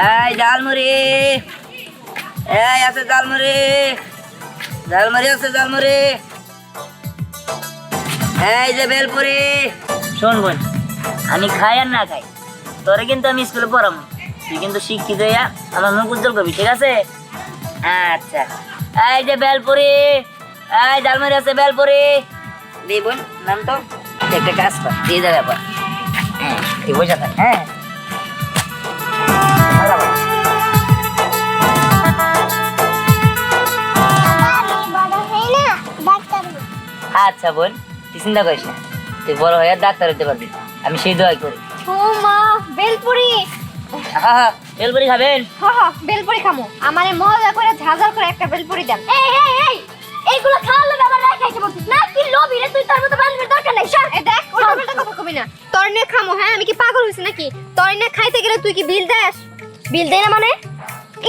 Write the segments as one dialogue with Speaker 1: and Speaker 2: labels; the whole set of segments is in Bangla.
Speaker 1: এই ঝালমুড়ি, এই আছে ঝালমুড়ি, ঝালমুড়ি আছে ঝালমুড়ি। এই যে বেলপুরি। শোন বোন, আমি খাই আর না খাই, তোরে কিন্তু আমি স্কুলে পড়াবো, তুই কিন্তু শিক্ষিত হইয়া আমার মুখ উজ্জ্বল করবি, ঠিক আছে? আচ্ছা, এই যে বেলপুরি, এই ঝালমুড়ি আছে বেলপুরি। দি বোন, নাম তো একটা কাজ কর, দিয়ে যাবে আবার। হ্যাঁ, তুই বসে থাক। হ্যাঁ, আচ্ছা বোন, তুই চিন্তা করিস না, তুই বড় হয়ে ডাক্তার হতে পারবি, আমি সেই দোয়াই করি।
Speaker 2: ও মা, বেলপুরি।
Speaker 1: হ্যাঁ, বেলপুরি খাবেন?
Speaker 2: হ্যাঁ, বেলপুরি খামো। আমারে মজা করে ঝালঝাল করে একটা বেলপুরি দেন। এই এইগুলো খাওয়ার লাগে আবার রাখ খাইতে বলছিস না? কি লোভী রে তুই, তোর মতো বান্ধবীর দরকার নাই। সর, এই দেখ, উল্টা কথা কবি না। তোর নিয়ে খামো? হ্যাঁ, আমি কি পাগল হইছি নাকি? তোর নিয়ে খাইতে গেলে তুই কি বিল দেস? বিল দেই না মানে?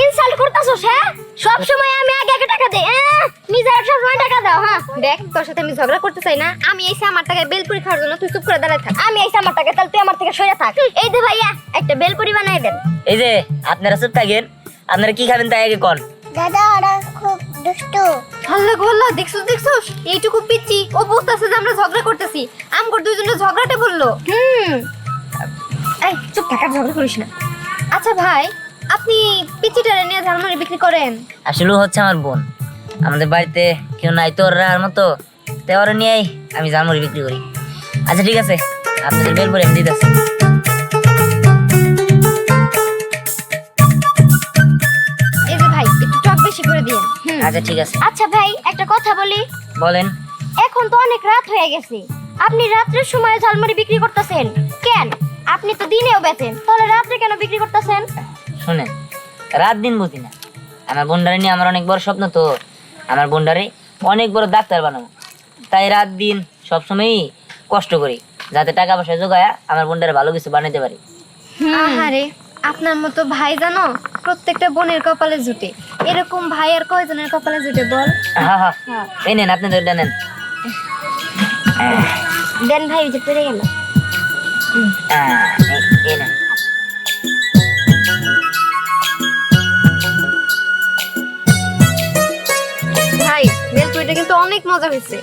Speaker 2: ইনসাল্ট করতাছস? হ্যাঁ, সব সময় আমি আগে আগে টাকা দেই। নিজে সব সময় টাকা দাও। হ্যাঁ, দেখ, তোর সাথে আমি ঝগড়া করতে চাই না। আমি এইসে আমার টাকায় বেলপুরি খাওয়ার জন্য, তুই চুপ করে দাঁড়ায় থাক। আমি এইসে আমার টাকা, তাহলে তুই আমার থেকে সরে থাক। এই দে ভাইয়া, একটা বেলপুরি বানাই দেন।
Speaker 1: এই যে আপনারা চুপ থাকেন, আপনারা কি খাবেন তাই আগে কোন।
Speaker 3: দাদা ওরা খুব দুষ্টু।
Speaker 2: আল্লাহ গো আল্লাহ, দেখছস এইটুকু পিচ্ছি ও বুঝতেছে যে আমরা ঝগড়া করতেছি। আমগর দুইজনের ঝগড়াটা বললো। এই চুপ থাক, আর ঝগড়া করিস না। আচ্ছা ভাই, আপনি পিচ্চিটারে নিয়ে ঝালমুড়ি বিক্রি করেন?
Speaker 1: আসলে হচ্ছে আমার বোন, আমাদের বাড়িতে কেউ নাই তো ওর মতো, তাই ওরা নিয়েই আমি ঝালমুড়ি বিক্রি করি। আচ্ছা ঠিক আছে, আপনাদের বেলপুরি আমি দিতেছি।
Speaker 2: এই যে ভাই, একটু টক বেশি করে দিন।
Speaker 1: আচ্ছা ঠিক আছে।
Speaker 2: আচ্ছা ভাই, একটা কথা বলি।
Speaker 1: বলেন।
Speaker 2: এখন তো অনেক রাত হয়ে গেছে, আপনি রাত্রের সময় ঝালমুড়ি বিক্রি করতেছেন কেন? আপনি তো দিনেও বেচেন, তাহলে রাত্রে কেন বিক্রি করতেছেন?
Speaker 1: শুনেন, রাত দিন বুঝি না, আমার বোনডারে নিয়ে আমার অনেক বড় স্বপ্ন, তো আমার বোনডারে অনেক বড় ডাক্তার বানাবো, তাই রাত দিন সবসময়ই কষ্ট করি যাতে টাকা পয়সা জোগায়া আমার বোনডারে ভালো কিছু বানাইতে পারি।
Speaker 2: আহারে, আপনার মতো ভাই জানো প্রত্যেকটা বোনের কপালে জুটে। এরকম ভাই আর কয়জনের কপালে জুটে বল?
Speaker 1: হ্যাঁ হ্যাঁ, এই নেন, আপনি তো নেন।
Speaker 2: দেন ভাই, যে পেরে গেল।
Speaker 1: এই নেন।
Speaker 2: ভাই, বেলপুরিটা কিন্তু অনেক মজা হয়েছে।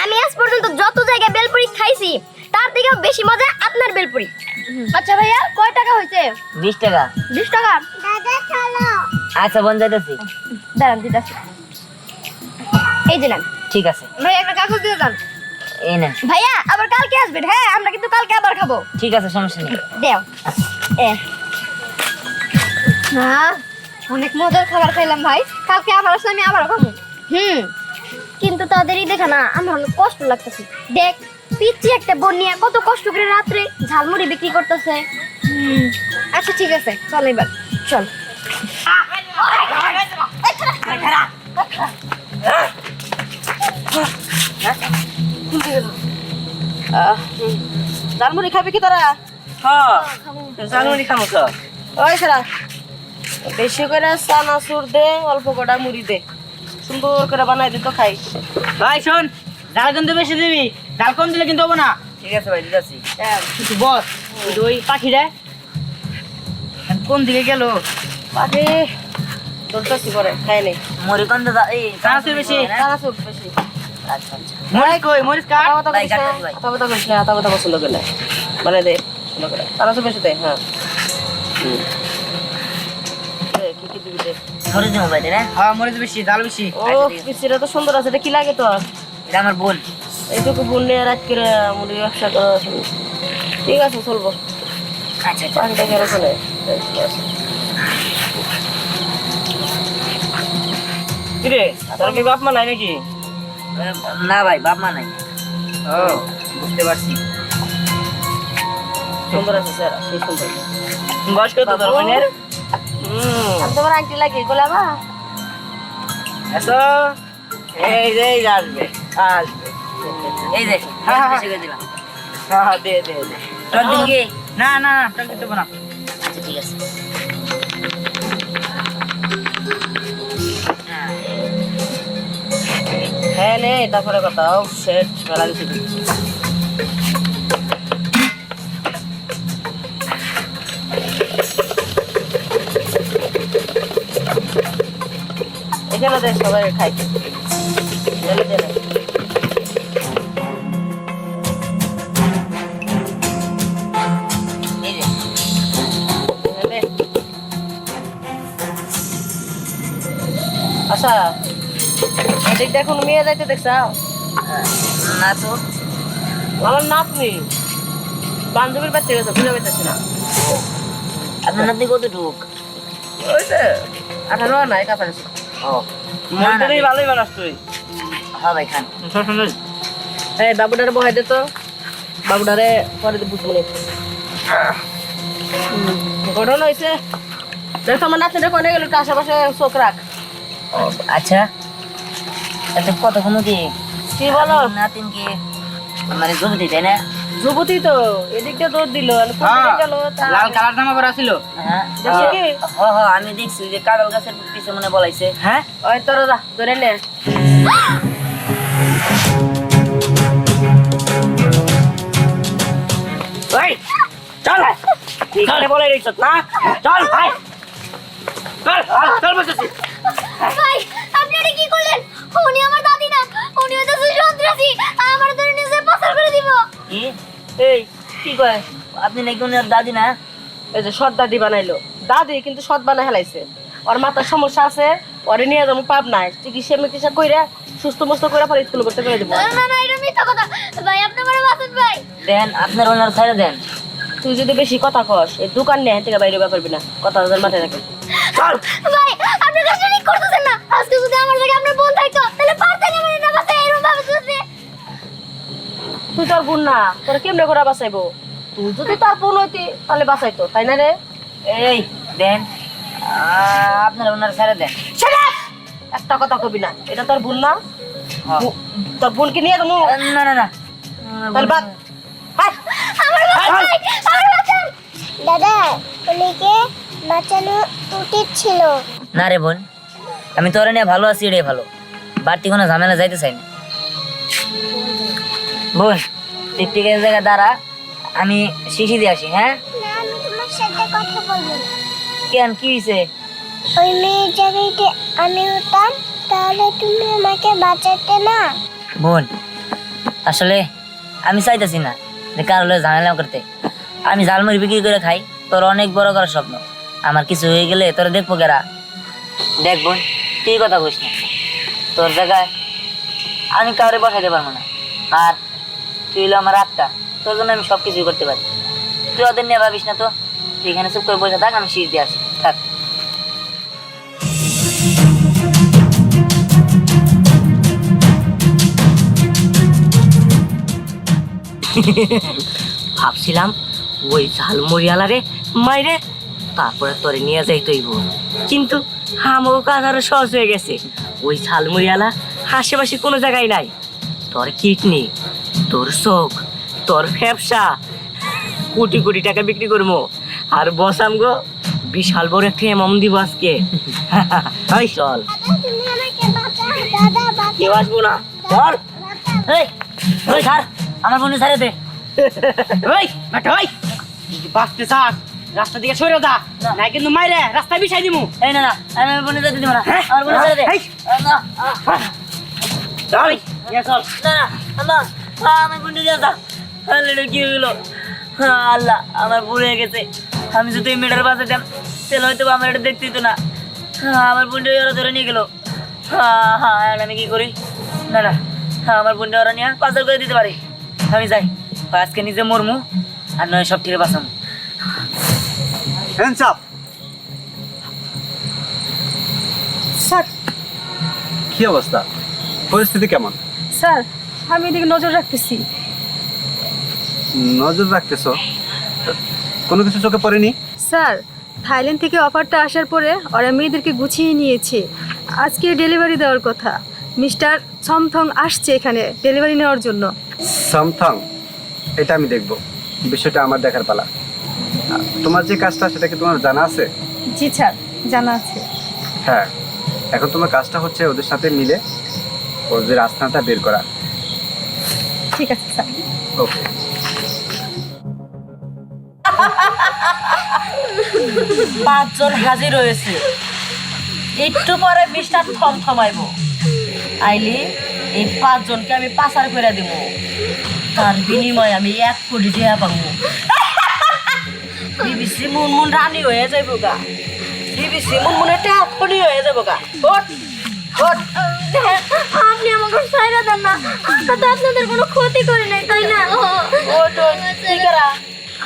Speaker 2: আমি আজ পর্যন্ত যত জায়গায় বেলপুরি খাইছি তার থেকেও বেশি মজা আপনার বেলপুরি। আচ্ছা ভাইয়া, কয় টাকা হয়েছে?
Speaker 1: 20 টাকা।
Speaker 2: 20 টাকা?
Speaker 3: দাদা চলো।
Speaker 1: আচ্ছা বোন, যাইতেছি।
Speaker 2: দাঁড়ান, দিতেছি। এই যে নেন।
Speaker 1: ঠিক আছে
Speaker 2: ভাই, একটা কাগজ দিয়ে যান।
Speaker 1: এই নেন।
Speaker 2: ভাইয়া, আবার কালকে আসবেন। হ্যাঁ, আমরা কিন্তু কালকে আবার খাবো।
Speaker 1: ঠিক আছে, সমস্যা নেই।
Speaker 2: দেও। হ্যাঁ, অনেক মজার খাবার খাইলাম ভাই। কালকে আবার আসলে আমি আবার খাবো। কিন্তু তাদেরই দেখা না আমার অনেক কষ্ট লাগতেছে। দেখ, পিচ্ছি একটা বোন নিয়ে কত কষ্ট করে রাত্রে ঝালমুড়ি বিক্রি করতেছে। আচ্ছা ঠিক আছে, চল এবার চল।
Speaker 4: ঝালমুড়ি খাবি কি তোরা?
Speaker 1: হ্যাঁ, ঝালমুড়ি খামো তো।
Speaker 4: ওই সারা বেশি করে চানাচুর দে, অল্প কটা মুড়ি দে, সুন্দর করে বানাই দে তো খাই।
Speaker 5: ভাই শোন, ডাল কিন্তু বেশি দিবি, ডাল কম দিলে কিন্তু হবো না।
Speaker 1: ঠিক আছে ভাই, দিতেছি।
Speaker 5: কিছু বস, ওই পাখিটা কোন দিকে গেল?
Speaker 4: পাখি ধরতেছি পরে খাই নেই।
Speaker 1: মুড়ি কোন তো এই
Speaker 5: চানাচুর বেশি।
Speaker 4: চানাচুর বেশি।
Speaker 1: আচ্ছা আচ্ছা,
Speaker 5: মরিচ কই, মরিচ কাট।
Speaker 4: আতা
Speaker 1: ভাই, কাটতেছি ভাই।
Speaker 4: পাতা করিস না, আতা পাতা পছন্দ করে বানাই দে সুন্দর করে। চানাচুর বেশি দে। হ্যাঁ, দে, কি কি দিবি দে।
Speaker 1: মুড়ি দিমু ভাই, না?
Speaker 5: হ্যাঁ, মরিচ বেশি, ডাল বেশি।
Speaker 4: ও পিসিটা তো সুন্দর আছে, এটা কি লাগে তোর?
Speaker 1: এটা আমার বোন।
Speaker 4: এইটুকু বোন নিয়ে রাত করে মুড়ি ব্যবসা করা। ঠিক আছে, চলবো।
Speaker 1: আচ্ছা আচ্ছা।
Speaker 4: পাখিটা গেল চলে।
Speaker 5: কিরে, তোর কি বাপ মা নাই নাকি?
Speaker 1: না ভাই, বাপ মা নাই।
Speaker 5: ও, বুঝতে পারছি।
Speaker 4: সুন্দর আছে স্যার, সেই সুন্দর।
Speaker 5: বয়স কত তোর বোনের?
Speaker 4: আমি তোমার আন্টি লাগে গোলামা।
Speaker 5: এসো, এই যে এই যে আসবে, আসবে।
Speaker 1: এই দেখো,
Speaker 5: হ্যাঁ, হ্যাঁ।
Speaker 1: বেশি করে দিলাম।
Speaker 5: হ্যাঁ, দে দে দে।
Speaker 1: টক দিন কি?
Speaker 5: না না, টক দেবো না।
Speaker 1: আচ্ছা ঠিক আছে।
Speaker 4: হ্যাঁ নে, তারপরে কথা। ও শেট, মেলা কিছু দিচ্ছি। এখানে দে সবাই খাই
Speaker 1: চলে চলে এই যে
Speaker 4: দে। আচ্ছা এদিক দেখুন মেয়ে যাইতে দেখছাও
Speaker 1: না তো
Speaker 4: আমার নাতনি বান্ধবীর বাচ্চা গেছে বুঝে পাইতেছি না
Speaker 1: আপনার নাতনি কতটুক?
Speaker 4: ওই যে 18 নাই কাছাকাছি
Speaker 1: ও
Speaker 5: মন্দিরেই ভালোই বানাস তুই।
Speaker 1: হ্যাঁ ভাই খান।
Speaker 4: এই বাবুটারে বহাই দে তো বাবুটারে পরে বুঝবো না ঘটনা হয়েছে দেখো আমার নাতনিটা কোনে গেল একটু আশেপাশে চোখ রাখ
Speaker 1: ও আচ্ছা এত কতক্ষণ কি
Speaker 4: কি বলো
Speaker 1: নাতিনকে মানে জমিতে তাই না?
Speaker 4: যুবতী তো এদিক দিয়ে দৌড় দিল আর কোন দিকে গেল তা-
Speaker 5: লাল কালার জামা পরা ছিল।
Speaker 1: হ্যাঁ
Speaker 4: দেখছো কি?
Speaker 1: আমি দেখছি যে কাঁঠাল গাছের পিছে মনে বলাইছে।
Speaker 5: হ্যাঁ
Speaker 4: ওই তোর যা ধরে নে
Speaker 5: ওই চল এখানে বলে রেখছ না চল ভাই চল চল বসেছি
Speaker 2: ভাই আপনি এটা কি করলেন? উনি আমার দাদি না, উনি হয়তো সন্ত্রাসী, আমার ধরে নিজে পাচার করে দিব।
Speaker 1: কি এই কি কয় আপনি নাকি ওনার দাদি না?
Speaker 4: এই যে সৎ দাদি বানাইলো দাদি কিন্তু সৎ বানাই হেলাইছে ওর মাথার সমস্যা আছে ওরে নিয়ে যাবো পাব নাই চিকিৎসা মিকিৎসা কইরা সুস্থ মস্ত করে পরে স্কুলে ভর্তি করে দেবো
Speaker 2: না না এটা মিথ্যা কথা। ভাই আপনি আমার বাঁচান ভাই।
Speaker 1: দেন আপনার ওনার ছাড়া দেন।
Speaker 4: তুই যদি বেশি কথা কস এই দোকান নিয়ে থেকে বাইরে পারবি না কথা ওদের মাথায় রাখে
Speaker 2: ভাই আপনি কাজটা ঠিক করতেছেন না। আজকে যদি আমার জায়গায় আপনার বোন থাকতো তাহলে পারতেন আমার না বাঁচাই এরকম ভাবে চলতে।
Speaker 4: তুই তোর বোন না তোর কেমনে করে বাঁচাইবো তুই যদি তার বোন হইতি তাহলে বাঁচাইতো তাই না রে
Speaker 1: এই দেন আপনার ওনার ছাড়া দেন।
Speaker 4: Shut up! একটা কথা কবি না এটা তোর বোন না
Speaker 1: হ্যাঁ।
Speaker 4: তোর বোনকে নিয়ে যাবো
Speaker 1: না না না
Speaker 4: তাহলে বাদ হাই
Speaker 2: আমার বাঁচাই, আমার বাঁচান।
Speaker 3: দাদা উনিকে বাঁচানো উচিত ছিল।
Speaker 1: না রে বোন আমি তোর নিয়ে ভালো আছি এটাই ভালো বাড়তি কোনো ঝামেলা যাইতে চাই না। বোন টিকটিকের জায়গা দাঁড়া আমি শিশি দিয়ে আসি। হ্যাঁ
Speaker 3: না আমি তোমার সাথে কথা বলবো না।
Speaker 1: কেন কি হয়েছে?
Speaker 3: ওই মেয়ের জায়গাতে আমি হতাম তাহলে তুমি আমাকে বাঁচাতে না।
Speaker 1: বোন আসলে আমি চাইতেছি না যে কারো লগে ঝামেলা করতে। আমি ঝালমুড়ি বিক্রি করে খাই, তোর অনেক বড় করার স্বপ্ন। আমার কিছু হয়ে গেলে তোরা দেখবো কেরা? দেখ বোন তুই কথা কইস না, তোর জায়গায় আমি কাউরে বসাইতে পারবো না। আর তুই হলো আমার আত্মা, তোর জন্য আমি সব কিছুই করতে পারি। তুই ওদের নিয়ে ভাবিস না তো, তুই এখানে চুপ করে বসে থাক, আমি শীষ দিয়ে আসি। থাক।
Speaker 4: ভাবছিলাম ওই ঝালমুড়িয়ালারে মাইরে তারপরে তোরে নিয়ে যাই তৈব কিন্তু আমাকে কাজ আরো সহজ হয়ে গেছে ওই ঝালমুড়িয়ালা আশেপাশে কোনো জায়গায় নাই তোর কিডনি তোর চোখ তোর ব্যবসা কোটি কোটি টাকা বিক্রি করবো আর বসাম গো বিশাল বড় একটা এমাউন্ট দিব আজকে ওই চল
Speaker 3: দাদা তুমি আমাকে বাঁচাও, দাদা বাঁচাও।
Speaker 4: কেউ আসবো না
Speaker 1: চল এই ওই ছাড়, আমার বোনের ছাড়ে দে।
Speaker 5: ওই বেটা ওই যদি বাঁচতে চাস রাস্তা দিকে সরে যা না কিন্তু মাইরে রাস্তায় বিছাই দিমু
Speaker 1: এই না না আমি আমার বোনের যেতে দিব না, আমার বোনের ছাড়ে দে।
Speaker 5: এই।
Speaker 1: না
Speaker 5: চল ইয়ে চল
Speaker 1: না আল্লাহ আমার বোনটা দিয়ে যা। আল্লাহ কি হইলো? আল্লাহ আমার ভুল হয়ে গেছে। আমি যদি এই মেয়েটার বাঁচাতাম তাহলে হয়তো আমার এটা দেখতে দিত না। আমার বোনটা ওরা ধরে নিয়ে গেল। এখন আমি কি করি? না না আমার বোনটা ওরা নিয়ে পাচার করে দিতে পারি। আমি যাই, আজকে নিজে মরমু আর নয় সব ঠিক বাঁচামু।
Speaker 6: Hands up.
Speaker 7: স্যার
Speaker 6: কি অবস্থা, পরিস্থিতি কেমন?
Speaker 7: স্যার আমি এদিকে নজর রাখতেছি।
Speaker 6: নজর রাখতেছো? কোনো কিছু চোখে পড়েনি?
Speaker 7: স্যার থাইল্যান্ড থেকে অফারটা আসার পরে ওরা মেয়েদেরকে গুছিয়ে নিয়েছে। আজকে ডেলিভারি দেওয়ার কথা। মিস্টার ছমথং আসছে এখানে ডেলিভারি নেওয়ার জন্য।
Speaker 6: সামথিং, এটা আমি দেখব, বিষয়টা আমার দেখার পালা। তোমার যে কাজটা সেটা কি তোমার জানা আছে?
Speaker 7: জি স্যার জানা আছে।
Speaker 6: হ্যাঁ, এখন তোমার কাজটা হচ্ছে ওদের সাথে মিলে ওদের আস্থানটা বের করা।
Speaker 7: ঠিক আছে স্যার।
Speaker 6: ওকে।
Speaker 4: পাঁচজন হাজির হয়েছে একটু পরে মিস্টার থমথমাইব আইলি এই 5 জনকে আমি পাচার করে দিব তার বিনিময়ে আমি 1 কোটি টাকা পাবো বিবিসি মুনমুন রানী হয়ে যাইব গা বিবিসি মুনমুন একটা খনি হয়ে যাইব গা ওঠ ওঠ
Speaker 2: আপনি আমাকে ছাইরা দেন না, আমরা তো আপনাদের কোনো ক্ষতি করি নাই, তাই না?
Speaker 4: ওঠ ওঠ কি করা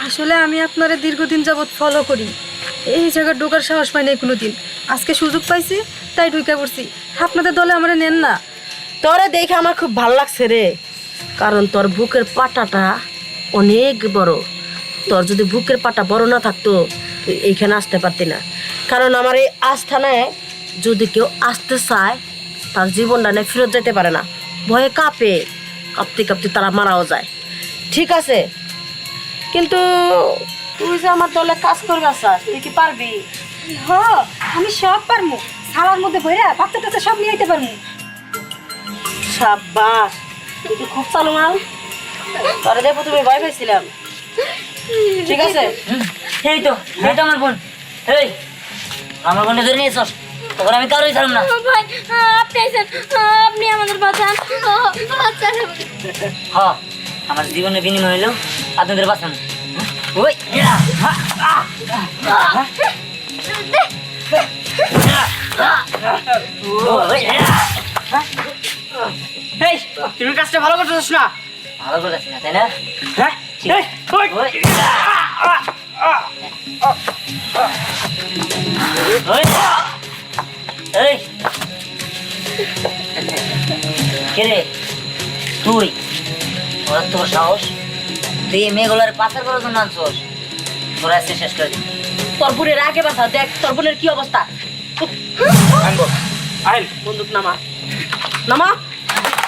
Speaker 7: আসলে আমি আপনারা দীর্ঘদিন যাবৎ ফলো করি, এই জায়গায় ঢোকার সাহস পাই নাই কোনোদিন। আজকে সুযোগ পাইছি তাই ঢুকে পড়ছি। আপনাদের দলে আমরা নেন না।
Speaker 4: তোরে দেখে আমার খুব ভালো লাগছে রে, কারণ তোর বুকের পাটাটা অনেক বড়। তোর যদি বুকের পাটা বড় না থাকতো তুই এইখানে আসতে পারতি না। কারণ আমার এই আস্থানায় যদি কেউ আসতে চায় তার জীবনটা নিয়ে ফেরত যেতে পারে না, ভয়ে কাঁপে, কাঁপতে কাঁপতে তারা মারাও যায়। ঠিক আছে, কিন্তু তুই যে আমার দলে কাজ করবে চাস, তুই কি পারবি?
Speaker 7: হ, আমি সব পারমু। সালার মধ্যে ভইরা বাচ্চা টাচ্চা সব নিয়ে আইতে পারমু।
Speaker 4: সাব্বাস, তুই তো খুব চালু মাল। তোরে দেখো তুমি ভয় পেয়েছিলাম। ঠিক আছে,
Speaker 1: এই তো আমার বোন। এই আমার বোনটা ধরে নিয়েছস, তখন আমি কারোই ছাড়ব না।
Speaker 2: ভাই আপনি আইছেন, আপনি আমাদের বাঁচান, বাঁচান।
Speaker 1: হ্যাঁ, আমার জীবনের বিনিময় হইলেও আপনাদের বাঁচানো। ওই
Speaker 5: এই তুমি কাজটা ভালো করতেছিস না?
Speaker 1: ভালো করেছি না, তাই না?
Speaker 5: হ্যাঁ এই, ওই।
Speaker 1: ওই। ওই। এই কে রে তুই? ওরা তোর সাহস, তুই এই মেয়েগুলোর পাচার করার জন্য আনছোস? তোরা এসে শেষ করে দিবি।
Speaker 4: তোর বোনের আগে বাসা দেখ, তোর বোনের কি অবস্থা।
Speaker 5: আনবো আইন
Speaker 4: বন্দুক নামা, নামা।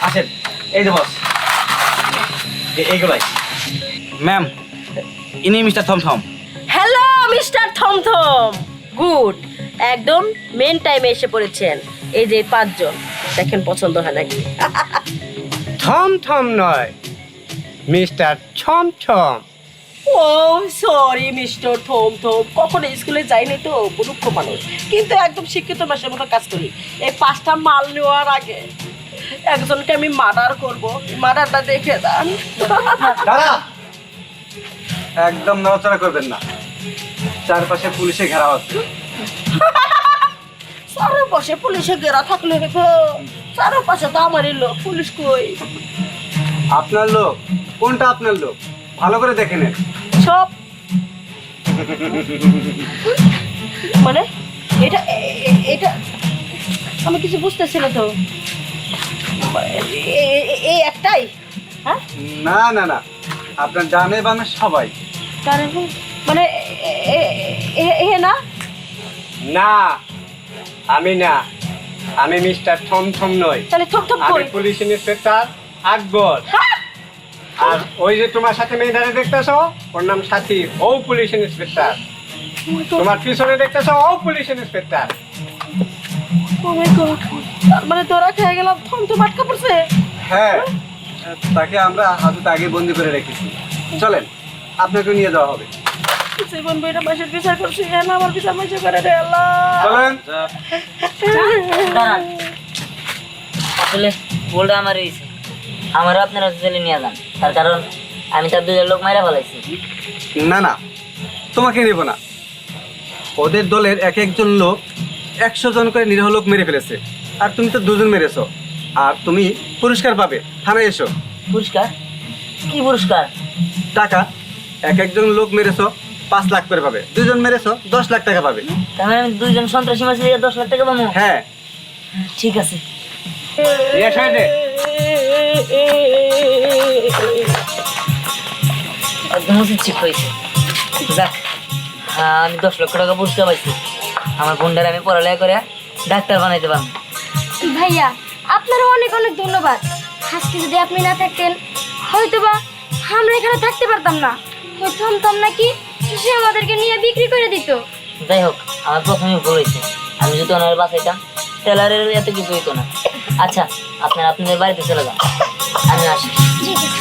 Speaker 6: আসেন, এই যে বস, এইগুলাই। ম্যাম, ইনি মিস্টার থমথম।
Speaker 4: হ্যালো মিস্টার থমথম, গুড, একদম মেন টাইমে এসে পড়েছেন। এই যে 5 জন, দেখেন পছন্দ হয় নাকি?
Speaker 6: থমথম নয়, মিস্টার ছমছম।
Speaker 4: ও সরি মিস্টার থমথম, কখনো স্কুলে যাইনি তো, মূর্খ মানুষ, কিন্তু একদম শিক্ষিত মানুষের মতো কাজ করি। এই 5টা মাল নেওয়ার আগে একজনকে আমি মার্ডার করবো, মার্ডারটা দেখে দেন।
Speaker 6: দাদা, একদম নড়াচড়া করবেন না, চারপাশে পুলিশে ঘেরা হচ্ছে।
Speaker 4: চারপাশে পুলিশে ঘেরা থাকলে চারপাশে তো আমারই লোক, পুলিশ কই?
Speaker 6: আপনার লোক? কোনটা আপনার লোক? ভালো করে দেখে নেন।
Speaker 4: সব মানে এটা এটা আমি কিছু বুঝতেছি না তো। এই একটাই? হ্যাঁ,
Speaker 6: না না না, আপনার জানে বামে সবাই।
Speaker 4: মানে এ না?
Speaker 6: না, আমি না, আমি মিস্টার থমথম নই,
Speaker 4: তাহলে থমথম
Speaker 6: আমি
Speaker 4: কই?
Speaker 6: পুলিশ ইন্সপেক্টর আকবর। আর ওই যে তোমার সাথে মেয়েদারে দেখতেছো, ওর নাম সাথী, ও পুলিশ ইন্সপেক্টর। তোমার পিছনে দেখতেছো, ও পুলিশ ইন্সপেক্টর।
Speaker 4: ও মাই গড, মানে তোরা খেয়ে গেলাম, থমথম আটকা পড়ছে।
Speaker 6: হ্যাঁ, তাকে আমরা হাজতে আগে বন্দি করে রেখেছি। চলেন, আপনাকে নিয়ে যাওয়া হবে।
Speaker 4: জীবন বইটা মাসের বিচার করছি, না আমার বিচার মাসে করে রে আল্লাহ।
Speaker 6: চলেন।
Speaker 1: দাঁড়ান, আসলে ভুলটা আমার হয়েছে, আমারও আপনারা জেলে নিয়ে যান। তার কারণ আমি তার 2 লোক মাইরা ফেলাইছি।
Speaker 6: না না, তোমাকে নেব না। ওদের দলের এক একজন লোক 100 জন করে নিরীহ লোক মেরে ফেলেছে, আর তুমি তো 2 জন মেরেছো। আর তুমি পুরস্কার পাবে, থানায় এসো।
Speaker 1: পুরস্কার? কি পুরস্কার?
Speaker 6: টাকা, এক একজন লোক মেরেছো 5 লাখ করে পাবে, 2 জন মেরেছো 10 লাখ টাকা পাবে।
Speaker 1: তার মানে আমি 2 জন সন্ত্রাসী মাসে 10 লাখ টাকা পাবো?
Speaker 6: হ্যাঁ,
Speaker 1: ঠিক আছে। একদম উচিত ঠিক হয়েছে। যাক, আমি 10 লক্ষ টাকা পুরস্কার পাইছি। আমার বোনটার আমি পড়ালেখা করে ডাক্তার বানাইতে পারবো।
Speaker 2: ভাইয়া আপনারও অনেক অনেক ধন্যবাদ। আজকে যদি আপনি না থাকতেন হয়তোবা আমরা এখানে থাকতে পারতাম না, ওই থমথম নাকি সে আমাদেরকে নিয়ে বিক্রি করে দিত।
Speaker 1: যাই হোক, আমার প্রথমে ভুল হয়েছে। আমি যদি ওনার বাসাইতাম টেলারের এত কিছু হইতো না। আচ্ছা, আপনারা আপনাদের বাড়িতে চলে যান, আমি আসি।
Speaker 2: ঠিক আছে।